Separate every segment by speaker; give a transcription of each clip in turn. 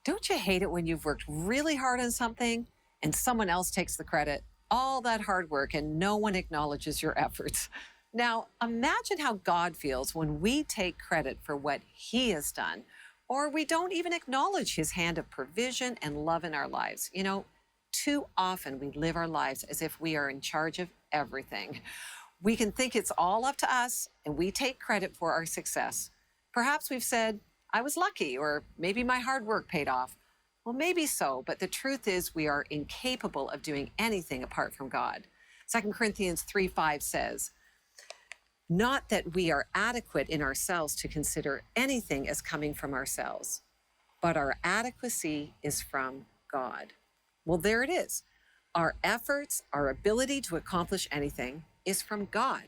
Speaker 1: Don't you hate it when you've worked really hard on something and someone else takes the credit? All that hard work and no one acknowledges your efforts. Now, imagine how God feels when we take credit for what He has done, or we don't even acknowledge His hand of provision and love in our lives. Too often we live our lives as if we are in charge of everything. We can think it's all up to us and we take credit for our success. Perhaps we've said, I was lucky, or maybe my hard work paid off. Well, maybe so, but the truth is we are incapable of doing anything apart from God. 2 Corinthians 3:5 says, not that we are adequate in ourselves to consider anything as coming from ourselves, but our adequacy is from God. Well, there it is. Our efforts, our ability to accomplish anything is from God.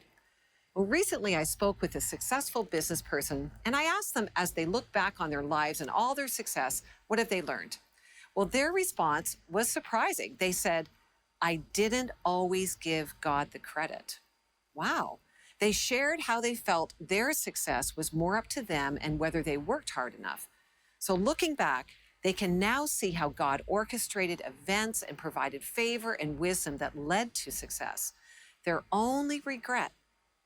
Speaker 1: Well, recently I spoke with a successful business person and I asked them as they look back on their lives and all their success, what have they learned? Well, their response was surprising. They said, I didn't always give God the credit. Wow. They shared how they felt their success was more up to them and whether they worked hard enough. So looking back, they can now see how God orchestrated events and provided favor and wisdom that led to success. Their only regret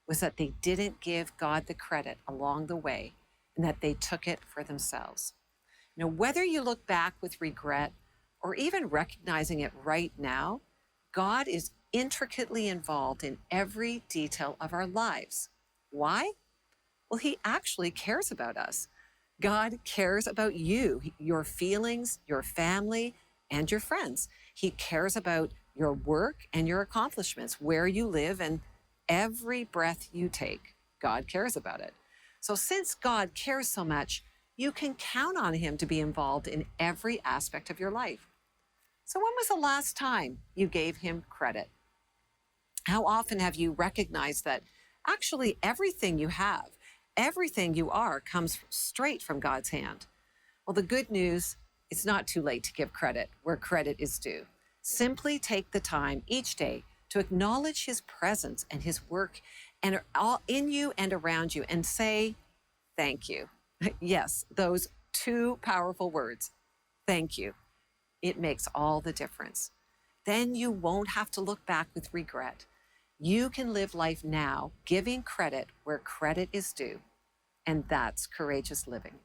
Speaker 1: was that they didn't give God the credit along the way and that they took it for themselves. Whether you look back with regret or even recognizing it right now, God is intricately involved in every detail of our lives. Why? Well, He actually cares about us. God cares about you, your feelings, your family, and your friends. He cares about your work and your accomplishments, where you live, and every breath you take. God cares about it. So since God cares so much, you can count on Him to be involved in every aspect of your life. So when was the last time you gave Him credit? How often have you recognized that actually everything you have, everything you are, comes straight from God's hand? Well, the good news, it's not too late to give credit where credit is due. Simply take the time each day to acknowledge His presence and His work and all in you and around you and say, thank you. Yes, those two powerful words, thank you. It makes all the difference. Then you won't have to look back with regret. You can live life now, giving credit where credit is due. And that's courageous living.